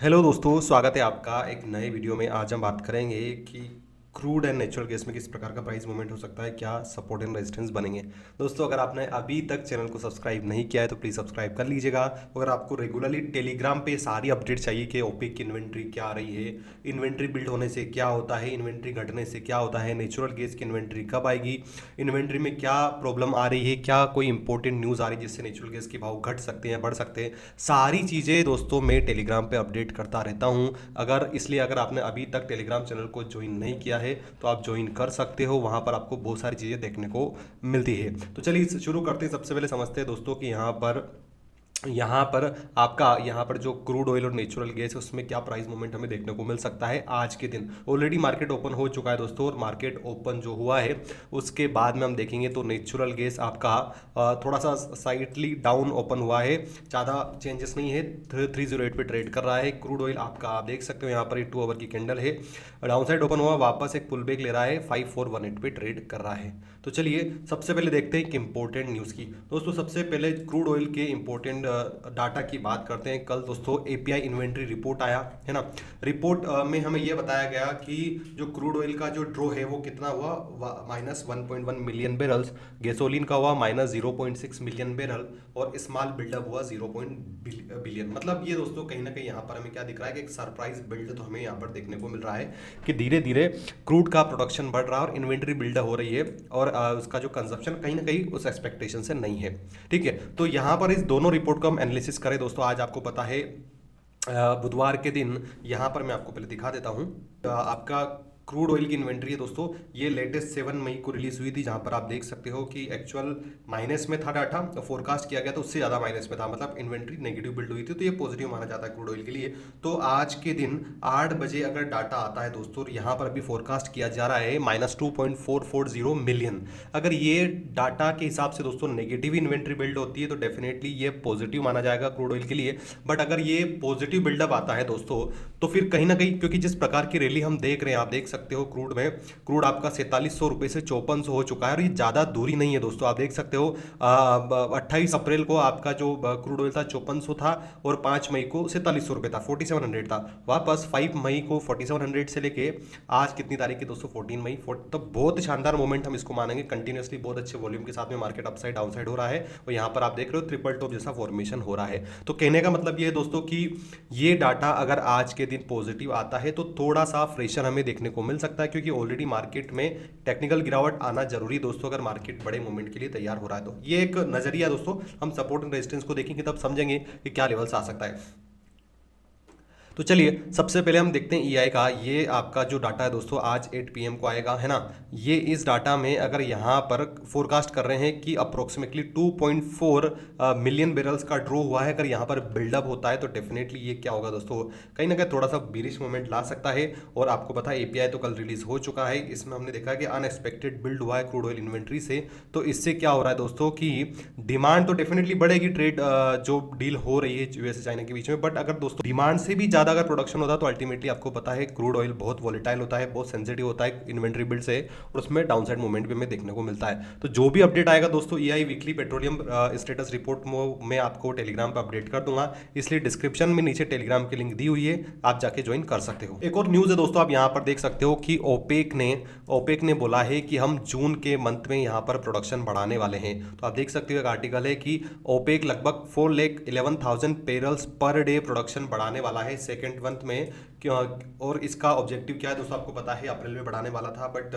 Hello दोस्तों, स्वागत है आपका एक नए वीडियो में। आज हम बात करेंगे कि क्रूड एंड नेचुरल गैस में किस प्रकार का प्राइस मूवमेंट हो सकता है, क्या सपोर्ट एंड रेजिस्टेंस बनेंगे। दोस्तों, अगर आपने अभी तक चैनल को सब्सक्राइब नहीं किया है तो प्लीज़ सब्सक्राइब कर लीजिएगा। अगर आपको रेगुलरली टेलीग्राम पे सारी अपडेट चाहिए कि ओपेक की इन्वेंट्री क्या आ रही है, इन्वेंट्री बिल्ड होने से क्या होता है, इन्वेंट्री घटने से क्या होता है, नेचुरल गैस की इन्वेंट्री कब आएगी, इन्वेंट्री में क्या प्रॉब्लम आ रही है, क्या कोई इंपॉर्टेंट न्यूज़ आ रही है जिससे नेचुरल गैस के भाव घट सकते हैं, बढ़ सकते हैं, सारी चीज़ें दोस्तों मैं टेलीग्राम पे अपडेट करता रहता हूँ। अगर आपने अभी तक टेलीग्राम चैनल को ज्वाइन नहीं किया है तो आप ज्वाइन कर सकते हो। वहाँ पर आपको बहुत सारी चीज़ें देखने को मिलती है। तो चलिए शुरू करते हैं। सबसे पहले समझते हैं दोस्तों कि यहाँ पर जो क्रूड ऑयल और नेचुरल गैस है उसमें क्या प्राइस मूवमेंट हमें देखने को मिल सकता है आज के दिन। ऑलरेडी मार्केट ओपन हो चुका है दोस्तों, और मार्केट ओपन जो हुआ है उसके बाद में हम देखेंगे तो नेचुरल गैस आपका थोड़ा सा साइडली डाउन ओपन हुआ है, ज़्यादा चेंजेस नहीं है, 308 पे ट्रेड कर रहा है। क्रूड ऑयल आपका आप देख सकते हो यहाँ पर 2 आवर की कैंडल है, डाउन साइड ओपन हुआ, वापस एक पुल बैक ले रहा है, 5418 पे ट्रेड कर रहा है। तो चलिए सबसे पहले देखते हैं कि इंपॉर्टेंट न्यूज़ की। दोस्तों सबसे पहले क्रूड ऑयल के इंपॉर्टेंट डाटा की बात करते हैं। कल दोस्तों एपीआई इन्वेंट्री रिपोर्ट आया है ना। रिपोर्ट में हमें यह बताया गया कि जो क्रूड ऑयल का जो ड्रॉ है वो कितना हुआ, -1.1 मिलियन बैरल्स, गैसोलीन का हुआ -0.6 मिलियन बैरल, और स्मॉल बिल्डअप हुआ 0. बिलियन। मतलब ये दोस्तों कहीं ना कहीं यहाँ पर हमें क्या दिख रहा है कि एक सरप्राइज बिल्ड तो हमें यहाँ पर देखने को मिल रहा है कि धीरे धीरे क्रूड का प्रोडक्शन बढ़ रहा है और इन्वेंट्री बिल्ड हो रही है, और उसका जो कंजप्शन कहीं ना कहीं उस एक्सपेक्टेशन से नहीं है। ठीक है, तो यहाँ पर इस दोनों रिपोर्ट को हम एनालिसिस करें दोस्तों। आज आपको पता है बुधवार के दिन यहाँ पर मैं आपको पहले दिखा देता हूँ आपका क्रूड ऑयल की इन्वेंट्री है दोस्तों। ये लेटेस्ट 7 मई को रिलीज हुई थी, जहां पर आप देख सकते हो कि एक्चुअल माइनस में था डाटा, तो फोरकास्ट किया गया तो उससे ज़्यादा माइनस में था, मतलब इन्वेंट्री नेगेटिव बिल्ड हुई थी, तो ये पॉजिटिव माना जाता है क्रूड ऑयल के लिए। तो आज के दिन 8 बजे अगर डाटा आता है दोस्तों, यहाँ पर अभी फोरकास्ट किया जा रहा है -2.440 मिलियन। अगर ये डाटा के हिसाब से दोस्तों नेगेटिव इन्वेंट्री बिल्ड होती है तो डेफिनेटली ये पॉजिटिव माना जाएगा क्रूड ऑयल के लिए। बट अगर ये पॉजिटिव बिल्डअप आता है दोस्तों तो फिर कहीं ना कहीं, क्योंकि जिस प्रकार की रैली हम देख रहे हैं, आप देख सकते हो क्रूड में, क्रूड आपका 4700 रुपए से 5400 हो चुका है, और ये ज़्यादा दूरी नहीं है दोस्तों। आप देख सकते हो 28 अप्रैल को आपका जो क्रूड ऑयल था 5400 था, और 5 मई को 4700 रुपये था, 4700 था। वापस 5 मई को 4700 से लेके आज कितनी तारीख की दोस्तों, 14 मई। तो बहुत शानदार मोमेंट हम इसको मानेंगे। कंटिन्यूसली बहुत अच्छे वॉल्यूम के साथ में मार्केट अपसाइड डाउनसाइड हो रहा है, और यहाँ पर आप देख रहे हो ट्रिपल टॉप जैसा फॉर्मेशन हो रहा है। तो कहने का मतलब ये है दोस्तों कि ये डाटा अगर आज के दिन पॉजिटिव आता है तो थोड़ा सा फ्रेशर हमें देखने को मिल सकता है, क्योंकि ऑलरेडी मार्केट में टेक्निकल गिरावट आना जरूरी दोस्तों, अगर मार्केट बड़े मूवमेंट के लिए तैयार हो रहा है तो। ये एक नजरिया दोस्तों, हम सपोर्ट एंड रेजिस्टेंस को देखेंगे तब समझेंगे कि क्या लेवल्स आ सकता है। तो चलिए सबसे पहले हम देखते हैं ईआई का। ये आपका जो डाटा है दोस्तों आज 8 पीएम को आएगा, है ना। ये इस डाटा में अगर यहाँ पर फोरकास्ट कर रहे हैं कि अप्रोक्सीमेटली 2.4 मिलियन बैरल्स का ड्रॉ हुआ है, अगर यहाँ पर बिल्डअप होता है तो डेफिनेटली ये क्या होगा दोस्तों, कहीं ना कहीं थोड़ा सा बीरिश मोमेंट ला सकता है। और आपको पता है एपीआई तो कल रिलीज हो चुका है, इसमें हमने देखा कि अनएक्सपेक्टेड बिल्ड हुआ है क्रूड ऑयल इन्वेंट्री से। तो इससे क्या हो रहा है दोस्तों कि डिमांड तो डेफिनेटली बढ़ेगी, ट्रेड जो डील हो रही है यूएस चाइना के बीच में। बट अगर दोस्तों डिमांड से भी ज़्यादा अगर प्रोडक्शन होता है तो अल्टीमेटली आपको पता है क्रूड ऑयल बहुत वॉलेटाइल होता है, बहुत सेंसिटिव होता है इन्वेंट्री बिल्ड से, और उसमें डाउनसाइड मूवमेंट भी हमें देखने को मिलता है। तो जो भी अपडेट आएगा दोस्तों EI weekly petroleum status report में आपको टेलीग्राम पर अपडेट कर दूंगा, इसलिए डिस्क्रिप्शन में नीचे टेलीग्राम की लिंक दी हुई है, आप जाके ज्वाइन कर सकते हो। एक और न्यूज़ है दोस्तों, आप यहाँ पर देख सकते हो कि ओपेक ने बोला है कि हम जून के मंथ में यहाँ पर प्रोडक्शन बढ़ाने वाले हैं। तो आप देख सकते हो एक आर्टिकल है कि ओपेक लगभग 4,11,000 बैरल्स पर डे प्रोडक्शन बढ़ाने वाला है सेकेंड मंथ में। और इसका ऑब्जेक्टिव क्या है दोस्तों, आपको पता है अप्रैल में बढ़ाने वाला था, बट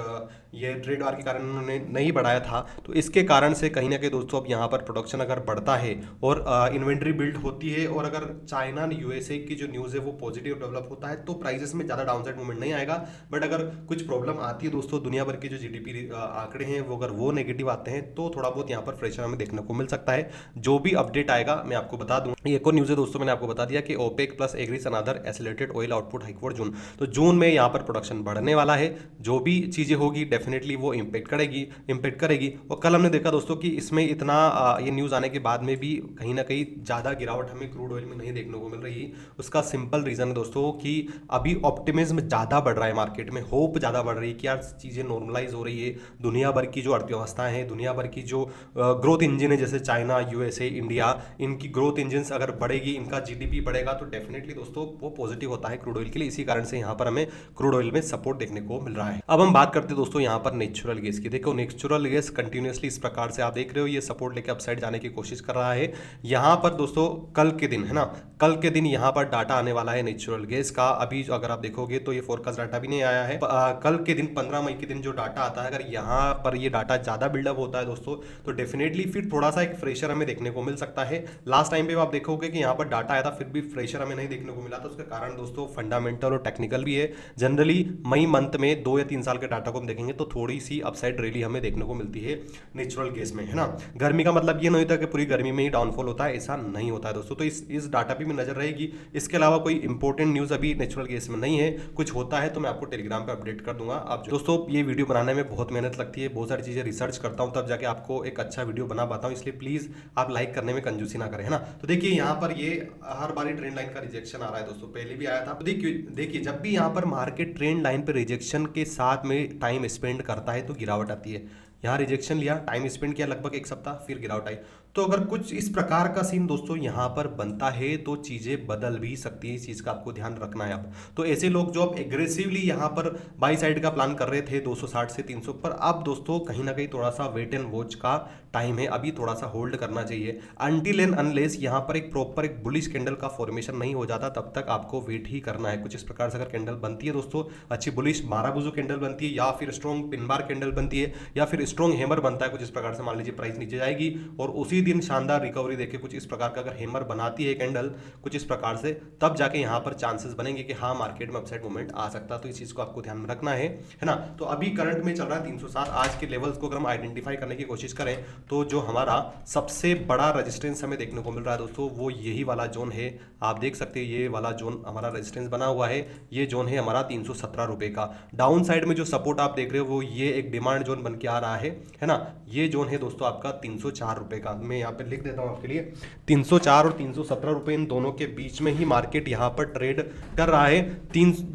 ये ट्रेड वार के कारण उन्होंने नहीं बढ़ाया था। तो इसके कारण से कहीं ना कहीं दोस्तों अब यहाँ पर प्रोडक्शन अगर बढ़ता है और इन्वेंट्री बिल्ड होती है, और अगर चाइना यूएसए की जो न्यूज़ है वो पॉजिटिव डेवलप होता है तो प्राइसेस में ज़्यादा डाउनसाइड मूवमेंट नहीं आएगा। बट अगर कुछ प्रॉब्लम आती है दोस्तों, दुनिया भर के जो जीडीपी आंकड़े हैं वो अगर वो नेगेटिव आते हैं तो थोड़ा बहुत यहाँ पर प्रेशर हमें देखने को मिल सकता है। जो भी अपडेट आएगा मैं आपको बता दूँ। एक और न्यूज़ है दोस्तों, मैंने आपको बता दिया कि OPEC plus agrees another accelerated oil output put hike for June. तो जून में यहाँ पर प्रोडक्शन बढ़ने वाला है, जो भी चीज़ें होगी डेफिनेटली वो इम्पेक्ट करेगी। और कल हमने देखा दोस्तों कि इसमें इतना ये न्यूज़ आने के बाद में भी कहीं ना कहीं ज़्यादा गिरावट हमें क्रूड ऑयल में नहीं देखने को मिल रही। उसका सिंपल रीज़न है दोस्तों कि अभी ऑप्टिमिज्म ज़्यादा बढ़ रहा है मार्केट में, होप ज़्यादा बढ़ रही है कि यार चीज़ें नॉर्मलाइज हो रही है। दुनिया भर की जो अर्थव्यवस्था है, दुनिया भर की जो ग्रोथ इंजन है, जैसे चाइना, यूएसए, इंडिया, इनकी ग्रोथ इंजन अगर बढ़ेगी, इनका जीडीपी बढ़ेगा तो डेफिनेटली दोस्तों वो पॉजिटिव होता है क्रूड ऑयल के लिए। इसी कारण से यहाँ पर हमें क्रूड ऑयल में सपोर्ट देखने को मिल रहा है। अब हम बात करते हैं दोस्तों यहाँ पर नेचुरल गैस की। देखो नेचुरल गैस कंटिन्यूसली इस प्रकार से आप देख रहे हो ये सपोर्ट लेके अपसाइड जाने की कोशिश कर रहा है। यहाँ पर दोस्तों कल के दिन है ना, कल के दिन यहाँ पर डाटा आने वाला है नेचुरल गैस का। अभी अगर आप देखोगे तो ये फोरकास्ट डाटा भी नहीं आया है। कल के दिन 15 मई के दिन जो डाटा आता है, अगर यहाँ पर ये डाटा ज़्यादा बिल्डअप होता है दोस्तों तो डेफिनेटली फिर थोड़ा सा एक फ्रेशर हमें देखने को मिल सकता है। लास्ट टाइम पे आप देखोगे कि यहाँ पर डाटा आया था फिर भी फ्रेशर हमें नहीं देखने को मिला, तो उसका कारण दोस्तों फंडामेंटल और टेक्निकल भी है। जनरली मई मंथ में 2 या 3 साल के डाटा को हम देखेंगे तो थोड़ी सी अपसाइड रैली हमें देखने को मिलती है नेचुरल गैस में, है ना। गर्मी का मतलब ये नहीं होता कि पूरी गर्मी में ही डाउनफॉल होता है, ऐसा नहीं होता है दोस्तों। तो इस डाटा पे भी नजर रहेगी। इसके अलावा कोई इंपॉर्टेंट न्यूज़ अभी नेचुरल गैस में नहीं है। कुछ होता है तो मैं आपको टेलीग्राम पे अपडेट कर दूंगा। अब दोस्तों ये वीडियो बनाने में बहुत मेहनत लगती है, बहुत सारी चीज़ें रिसर्च करता हूँ तब जाके आपको एक अच्छा वीडियो बना पाता हूँ, इसलिए प्लीज़ आप लाइक करने में कंजूसी ना करें, है ना। तो देखिए यहाँ पर ये हर बार ट्रेंड लाइन का रिजेक्शन आ रहा है दोस्तों, पहले भी आया था। तो देखिए जब भी यहाँ पर मार्केट ट्रेंड लाइन पर रिजेक्शन के साथ में टाइम स्पेंड करता है तो गिरावट आती है। यहाँ रिजेक्शन लिया, टाइम स्पेंड किया लगभग 1 सप्ताह, फिर गिरावट आई। तो अगर कुछ इस प्रकार का सीन दोस्तों यहाँ पर बनता है तो चीज़ें बदल भी सकती है, इस चीज़ का आपको ध्यान रखना है। अब तो ऐसे लोग जो अब एग्रेसिवली यहाँ पर बाई साइड का प्लान कर रहे थे 260 से 300 पर, अब दोस्तों कहीं ना कहीं थोड़ा सा वेट एंड वॉच का टाइम है, अभी थोड़ा सा होल्ड करना चाहिए। अनटिल एंड अनलेस यहाँ पर एक प्रॉपर एक बुलिश कैंडल का फॉर्मेशन नहीं हो जाता तब तक आपको वेट ही करना है। कुछ इस प्रकार से अगर कैंडल बनती है दोस्तों अच्छी बुलिश माराबुजो कैंडल बनती है, या फिर स्ट्रॉन्ग पिन बार कैंडल बनती है, या फिर स्ट्रॉन्ग हैमर बनता है कुछ इस प्रकार से, मान लीजिए प्राइस नीचे जाएगी और उसी दिन शानदार रिकवरी देखे कुछ इस प्रकार का अगर हैमर बनाती है कैंडल कुछ इस प्रकार से, तब जाके यहाँ पर चांसेस बनेंगे कि हाँ मार्केट में अपसाइड मूवमेंट आ सकता है। तो इस चीज को आपको ध्यान में रखना है ना। तो अभी करंट में चल रहा है 307। आज के लेवल्स को अगर हम आइडेंटिफाई करने की कोशिश करें तो जो हमारा सबसे बड़ा रेजिस्टेंस हमें देखने को मिल रहा है दोस्तों वो यही वाला जोन है। आप देख सकते हैं ये वाला जोन हमारा रेजिस्टेंस बना हुआ है, ये जोन है हमारा 317 रुपए का। डाउन साइड में जो सपोर्ट आप देख रहे हो वो ये एक डिमांड जोन बन के आ रहा है ना। ये जोन है दोस्तों आपका 304 रुपए का, मैं यहाँ पे लिख देता हूँ आपके लिए। 304 और 317 रुपए इन दोनों के बीच में ही मार्केट यहाँ पर ट्रेड कर रहा है।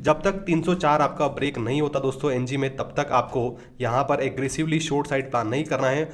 जब तक 304 आपका ब्रेक नहीं होता दोस्तों एनजी में, तब तक आपको यहाँ पर एग्रेसिवली शॉर्ट साइड प्लान नहीं करना है।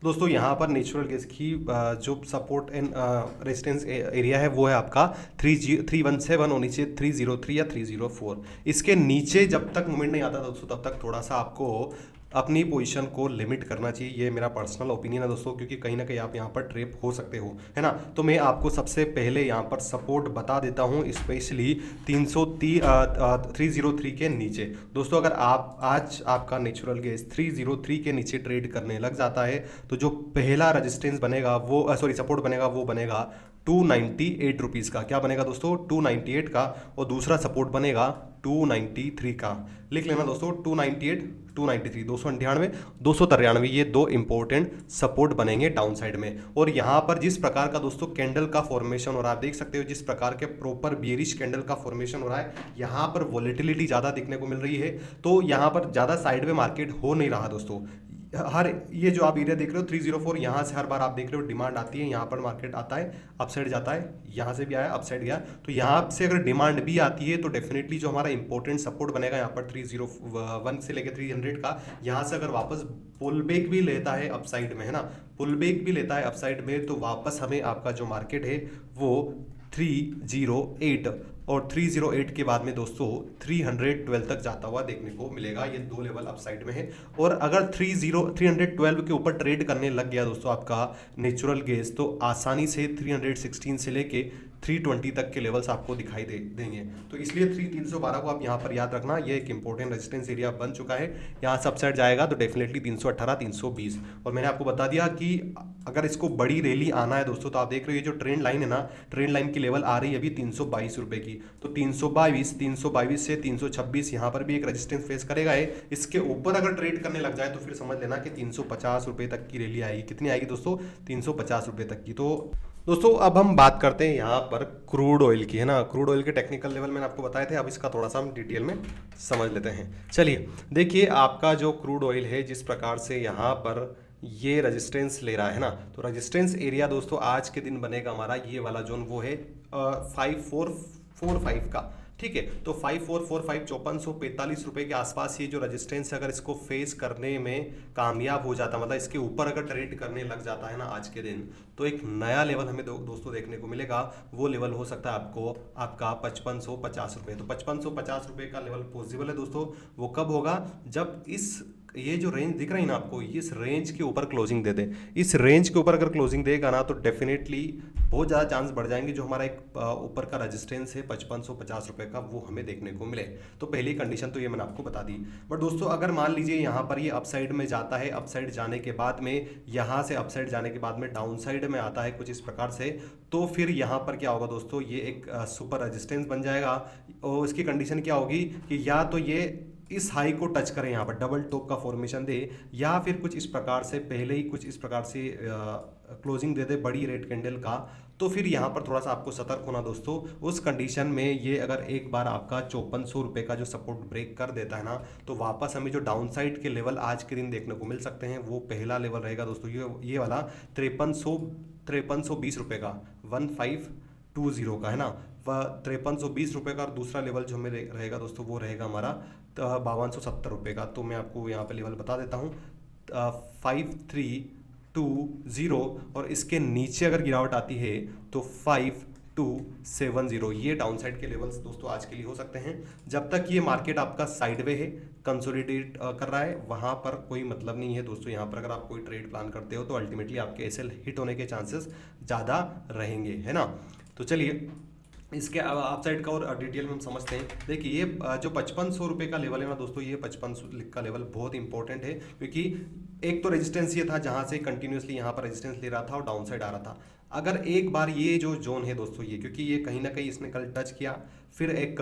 दोस्तों यहाँ पर नेचुरल गैस की जो सपोर्ट एंड रेजिस्टेंस एरिया है वो है आपका 317 और नीचे 303 या 304। इसके नीचे जब तक मूवमेंट नहीं आता दोस्तों तब तक थोड़ा सा आपको अपनी पोजीशन को लिमिट करना चाहिए। ये मेरा पर्सनल ओपिनियन है दोस्तों, क्योंकि कहीं ना कहीं आप यहाँ पर ट्रैप हो सकते हो, है ना। तो मैं आपको सबसे पहले यहाँ पर सपोर्ट बता देता हूँ, स्पेशली 303 के नीचे। दोस्तों अगर आप आज आपका नेचुरल गैस 303 के नीचे ट्रेड करने लग जाता है तो जो पहला रेजिस्टेंस बनेगा वो सपोर्ट बनेगा वो बनेगा 298 रुपीज़ का। क्या बनेगा दोस्तों 298 का, और दूसरा सपोर्ट बनेगा 293 का। लिख लेना दोस्तों 298 293 298 293, ये दो इंपॉर्टेंट सपोर्ट बनेंगे डाउन साइड में। और यहाँ पर जिस प्रकार का दोस्तों कैंडल का फॉर्मेशन हो रहा है, आप देख सकते हो जिस प्रकार के प्रॉपर बियरिश कैंडल का फॉर्मेशन हो रहा है, यहाँ पर वॉलेटिलिटी ज़्यादा दिखने को मिल रही है। तो यहाँ पर ज़्यादा साइड में मार्केट हो नहीं रहा दोस्तों। हर ये जो आप एरिया देख रहे हो 304, यहाँ से हर बार आप देख रहे हो डिमांड आती है, यहाँ पर मार्केट आता है अपसाइड जाता है, यहाँ से भी आया अपसाइड गया। तो यहाँ से अगर डिमांड भी आती है तो डेफिनेटली जो हमारा इंपॉर्टेंट सपोर्ट बनेगा यहाँ पर 301 से लेकर 300 का, यहाँ से अगर वापस पुल बैक भी लेता है अपसाइड में, है ना, पुल बैक भी लेता है अपसाइड में, तो वापस हमें आपका जो मार्केट है वो 308 और 308 के बाद में दोस्तों 312 तक जाता हुआ देखने को मिलेगा। ये दो लेवल अपसाइड में है। और अगर 312 के ऊपर ट्रेड करने लग गया दोस्तों आपका नेचुरल गैस, तो आसानी से 316 से लेके 320 तक के लेवल्स आपको दिखाई देंगे। तो इसलिए 312 को आप यहाँ पर याद रखना, ये एक इंपॉर्टेंट रेजिस्टेंस एरिया बन चुका है। यहाँ से अपसाइड जाएगा तो डेफिनेटली 318 320। और मैंने आपको बता दिया कि अगर इसको बड़ी रैली आना है दोस्तों, तो आप देख रहे हो ये जो ट्रेंड लाइन है ना, ट्रेंड लाइन की लेवल आ रही है अभी 322 रुपए की। तो 322 से 326 यहाँ पर भी एक रेजिस्टेंस फेस करेगा है। इसके ऊपर अगर ट्रेड करने लग जाए तो फिर समझ लेना कि 350 रुपए तक की रैली आएगी। कितनी आएगी दोस्तों 350 रुपए तक की। तो दोस्तों अब हम बात करते हैं यहाँ पर क्रूड ऑयल की, है ना। क्रूड ऑयल के टेक्निकल लेवल मैंने आपको बताए थे, अब इसका थोड़ा सा हम डिटेल में समझ लेते हैं। चलिए देखिए, आपका जो क्रूड ऑयल है जिस प्रकार से यहाँ पर ये रेजिस्टेंस ले रहा है ना, तो रेजिस्टेंस एरिया दोस्तों आज के दिन बनेगा हमारा ये वाला जोन, वो है 5445 का। ठीक है, तो 5445 5445 के आसपास ये जो रेजिस्टेंस है, अगर इसको फेस करने में कामयाब हो जाता, मतलब इसके ऊपर अगर ट्रेड करने लग जाता है ना आज के दिन, तो एक नया लेवल हमें दोस्तों देखने को मिलेगा। वो लेवल हो सकता है आपको आपका 5550 रुपये। तो 5550 रुपये का लेवल पॉसिबल है दोस्तों। वो कब होगा? जब ये जो रेंज दिख रही है ना आपको, इस रेंज के ऊपर क्लोजिंग दे दे। इस रेंज के ऊपर अगर क्लोजिंग देगा ना, तो डेफिनेटली बहुत ज़्यादा चांस बढ़ जाएंगे, जो हमारा एक ऊपर का रेजिस्टेंस है 5550 रुपये का, वो हमें देखने को मिले। तो पहली कंडीशन तो ये मैंने आपको बता दी। बट दोस्तों अगर मान लीजिए यहाँ पर ये अपसाइड में जाता है, अपसाइड जाने के बाद में, यहाँ से अपसाइड जाने के बाद में डाउन साइड में आता है कुछ इस प्रकार से, तो फिर यहाँ पर क्या होगा दोस्तों, ये एक सुपर रेजिस्टेंस बन जाएगा। और इसकी कंडीशन क्या होगी कि या तो ये इस हाई को टच करें, यहाँ पर डबल टॉप का फॉर्मेशन दे, या फिर कुछ इस प्रकार से पहले ही कुछ इस प्रकार से क्लोजिंग दे दे बड़ी रेड कैंडल का। तो फिर यहाँ पर थोड़ा सा आपको सतर्क होना दोस्तों। उस कंडीशन में ये अगर एक बार आपका 5400 रुपये का जो सपोर्ट ब्रेक कर देता है ना, तो वापस हमें जो डाउन साइड के लेवल आज के दिन देखने को मिल सकते हैं, वो पहला लेवल रहेगा दोस्तों ये वाला 5320 रुपये का, 1520 का, है ना। 5320 रुपये का। और दूसरा लेवल जो हमें रहेगा दोस्तों, वो रहेगा हमारा 5270 रुपये का। तो मैं आपको यहाँ पे लेवल बता देता हूँ, 5320। और इसके नीचे अगर गिरावट आती है तो 5270। ये डाउन साइड के लेवल्स दोस्तों आज के लिए हो सकते हैं। जब तक ये मार्केट आपका साइडवे है, कंसोलिडेट कर रहा है, वहाँ पर कोई मतलब नहीं है दोस्तों। यहाँ पर अगर आप कोई ट्रेड प्लान करते हो तो अल्टीमेटली आपके एसएल हिट होने के चांसेस ज़्यादा रहेंगे, है ना। तो चलिए इसके आप साइड का और डिटेल में हम समझते हैं। देखिए ये जो 5500 रुपये का लेवल है ना दोस्तों, ये 5500 का लेवल बहुत इंपॉर्टेंट है, क्योंकि एक तो रेजिस्टेंस ये था जहाँ से कंटिन्यूसली यहाँ पर रेजिस्टेंस ले रहा था और डाउन साइड आ रहा था। अगर एक बार ये जो जोन है दोस्तों, ये क्योंकि ये कहीं ना कहीं इसने कल टच किया, फिर एक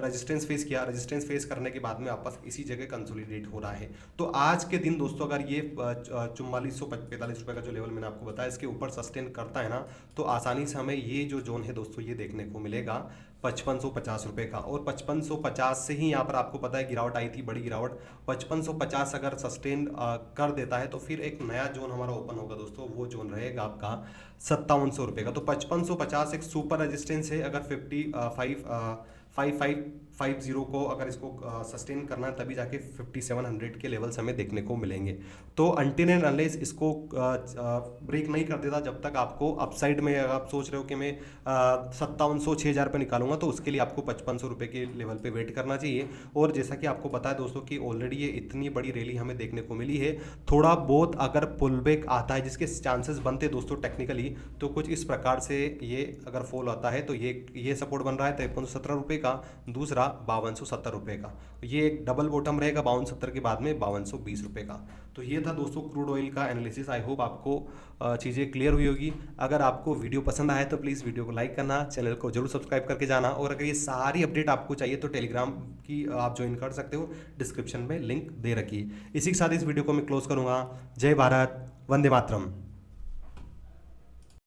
रेजिस्टेंस फेस किया, रेजिस्टेंस फेस करने के बाद में वापस इसी जगह कंसोलिडेट हो रहा है। तो आज के दिन दोस्तों अगर ये 4445 रुपये का जो लेवल मैंने आपको बताया, इसके ऊपर सस्टेन करता है ना, तो आसानी से हमें ये जो जोन है दोस्तों, ये देखने को मिलेगा 5550 रुपये का। और 5550 से ही यहाँ पर आपको पता है गिरावट आई थी, बड़ी गिरावट। 5550 अगर सस्टेन कर देता है, तो फिर एक नया जोन हमारा ओपन होगा दोस्तों, वो जोन रहेगा आपका 5700 रुपये का। तो 5550 एक सुपर रेजिस्टेंस है। अगर 5550 को अगर इसको सस्टेन करना है, तभी जाके 5700 के लेवल्स हमें देखने को मिलेंगे। तो अनटिल एंड अनलेस इसको ब्रेक नहीं कर देता, जब तक आपको अपसाइड में अगर आप सोच रहे हो कि मैं 5700 6000 पे निकालूंगा, तो उसके लिए आपको 5500 रुपये के लेवल पे वेट करना चाहिए। और जैसा कि आपको पता है दोस्तों कि ऑलरेडी ये इतनी बड़ी रैली हमें देखने को मिली है, थोड़ा बहुत अगर पुल बैक आता है, जिसके चांसेस बनते हैं दोस्तों टेक्निकली, तो कुछ इस प्रकार से ये अगर फॉल आता है, तो ये सपोर्ट बन रहा है 5317 रुपये का, दूसरा 5270 रुपये का। ये एक डबल बॉटम रहेगा 5270 के बाद में 5220 रुपये का। तो ये था दोस्तों क्रूड ऑयल का एनालिसिस। आई होप आपको चीज़ें क्लियर हुई होगी। अगर आपको वीडियो पसंद आया तो प्लीज़ वीडियो को लाइक करना, चैनल को जरूर सब्सक्राइब करके जाना। और अगर ये सारी अपडेट आपको चाहिए तो टेलीग्राम की आप ज्वाइन कर सकते हो, डिस्क्रिप्शन में लिंक दे रखी है। इसी के साथ इस वीडियो को मैं क्लोज करूँगा। जय भारत, वंदे मातरम।